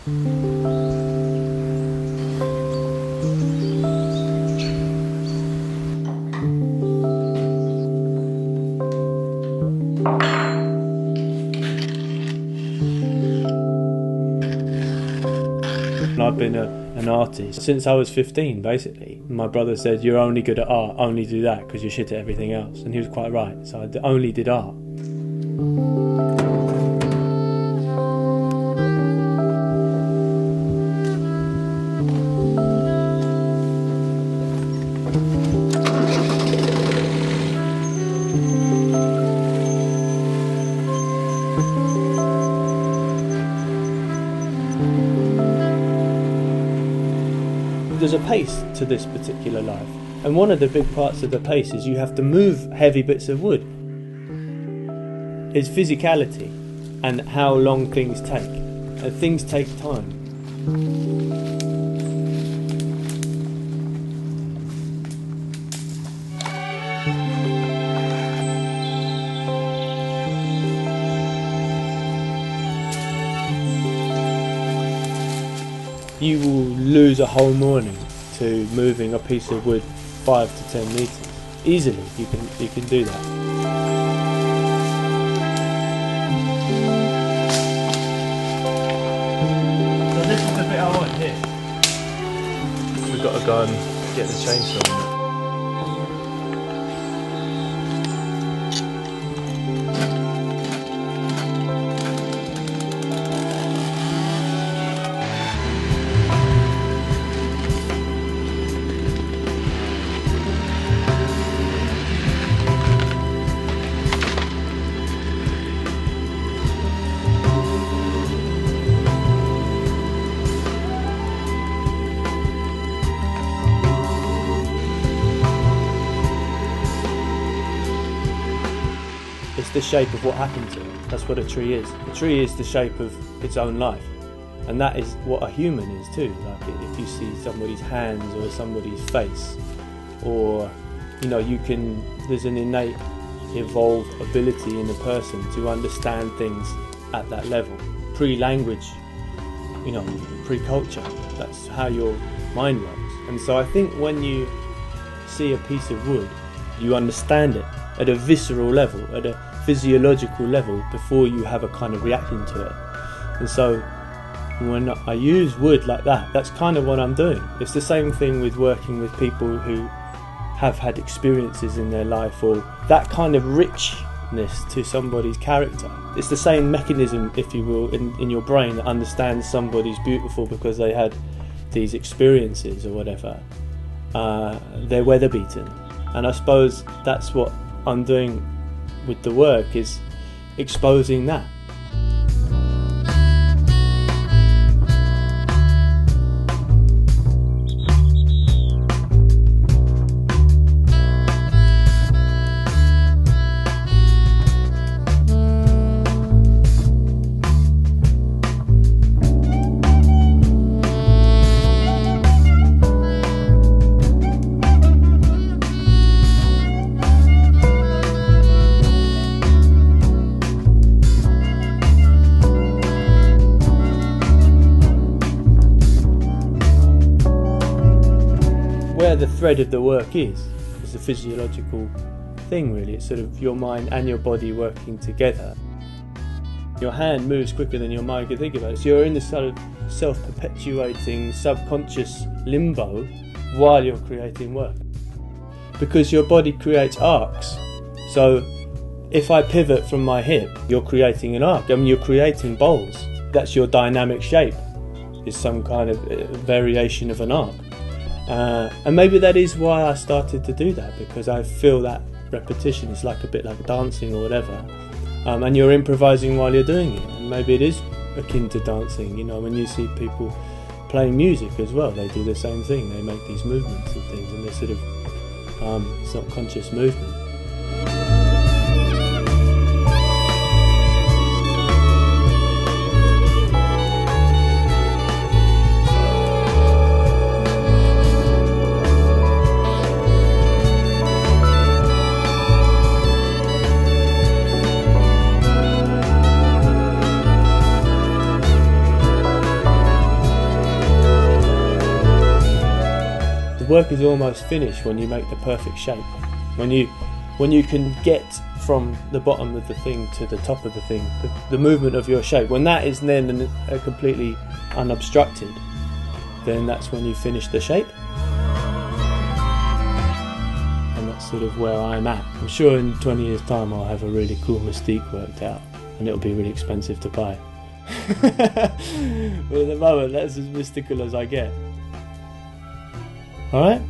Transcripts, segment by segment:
I've been an artist since I was 15, basically. My brother said, "You're only good at art, only do that because you're shit at everything else." And he was quite right, so I only did art. There's a pace to this particular life, and one of the big parts of the pace is you have to move heavy bits of wood. It's physicality and how long things take, and things take time. You will lose a whole morning to moving a piece of wood 5 to 10 meters. Easily, you can do that. So this is the bit I want here. We've got to go and get the chainsaw. It's the shape of what happened to it. That's what a tree is. A tree is the shape of its own life. And that is what a human is too. Like if you see somebody's hands or somebody's face, or, you know, there's an innate evolved ability in a person to understand things at that level. Pre-language, you know, pre-culture. That's how your mind works. And so I think when you see a piece of wood, you understand it at a visceral level, at a physiological level, before you have a kind of reaction to it. And so when I use wood like that, that's kind of what I'm doing. It's the same thing with working with people who have had experiences in their life, or that kind of richness to somebody's character. It's the same mechanism, if you will, in your brain that understands somebody's beautiful because they had these experiences or whatever. They're weather beaten. And I suppose that's what I'm doing with the work, is exposing that. Where the thread of the work is a physiological thing, really. It's sort of your mind and your body working together. Your hand moves quicker than your mind can think about it. So you're in this sort of self-perpetuating subconscious limbo while you're creating work. Because your body creates arcs. So if I pivot from my hip, you're creating an arc. I mean, you're creating bowls. That's your dynamic shape, is some kind of variation of an arc. And maybe that is why I started to do that, because I feel that repetition is like a bit like dancing or whatever, and you're improvising while you're doing it, and maybe it is akin to dancing. You know, when you see people playing music as well, they do the same thing. They make these movements and things, and they're sort of it's not conscious movement. work is almost finished when you make the perfect shape. When you can get from the bottom of the thing to the top of the thing, the movement of your shape, when that is then completely unobstructed, then that's when you finish the shape. And that's sort of where I'm at. I'm sure in 20 years time I'll have a really cool Mystique worked out, and it'll be really expensive to buy. But at the moment, that's as mystical as I get. Alright?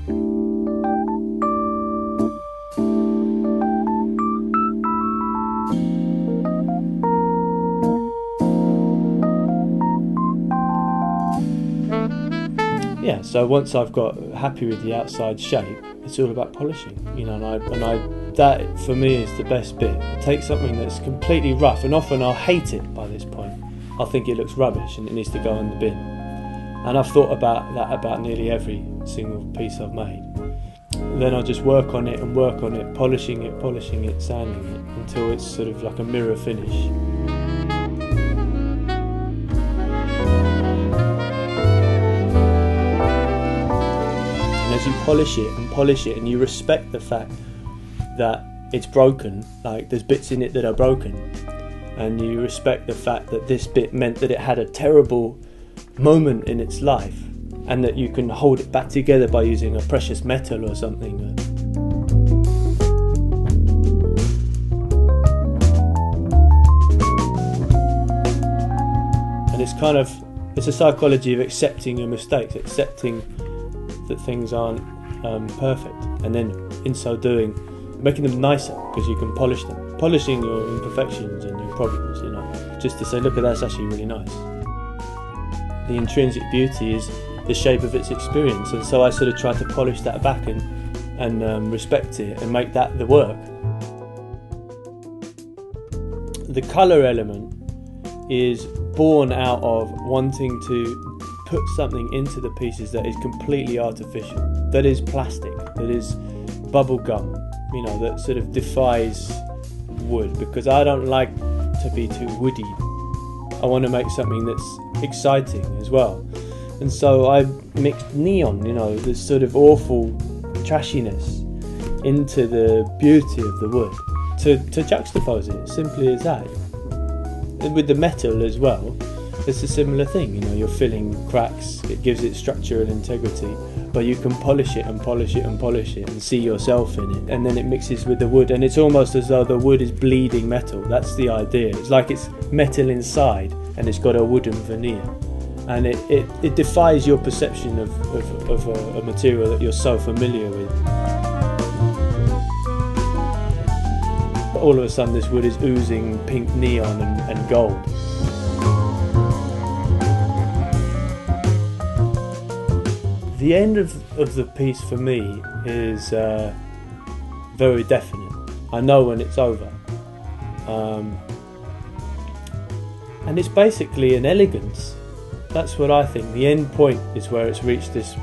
Yeah, so once I've got happy with the outside shape, it's all about polishing, you know, and that for me is the best bit. Take something that's completely rough, and often I'll hate it by this point. I'll think it looks rubbish and it needs to go in the bin. And I've thought about that about nearly every single piece I've made. Then I'll just work on it, polishing it, sanding it, until it's sort of like a mirror finish. As you polish it and you respect the fact that it's broken, like there's bits in it that are broken, and you respect the fact that this bit meant that it had a terrible moment in its life, and that you can hold it back together by using a precious metal or something. And it's a psychology of accepting your mistakes, accepting that things aren't perfect, and then in so doing making them nicer because you can polish them, polishing your imperfections and your problems, you know, just to say, look, that's actually really nice. The intrinsic beauty is the shape of its experience, and so I sort of try to polish that back and respect it and make that the work. The colour element is born out of wanting to put something into the pieces that is completely artificial, that is plastic, that is bubble gum, you know, that sort of defies wood, because I don't like to be too woody. I want to make something that's exciting as well. And so I mixed neon, you know, this sort of awful trashiness, into the beauty of the wood to juxtapose it, simply as that. And with the metal as well, it's a similar thing, you know, you're filling cracks, it gives it structure and integrity, but you can polish it and see yourself in it, and then it mixes with the wood, and it's almost as though the wood is bleeding metal. That's the idea. It's like it's metal inside and it's got a wooden veneer, and it defies your perception of a material that you're so familiar with. But all of a sudden this wood is oozing pink neon and gold. The end of the piece for me is very definite. I know when it's over. And it's basically an elegance. That's what I think. The end point is where it's reached this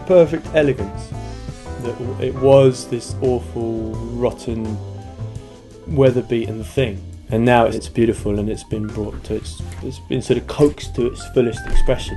perfect elegance. That it was this awful, rotten, weather-beaten thing. And now it's beautiful, and it's been brought to it's been sort of coaxed to its fullest expression.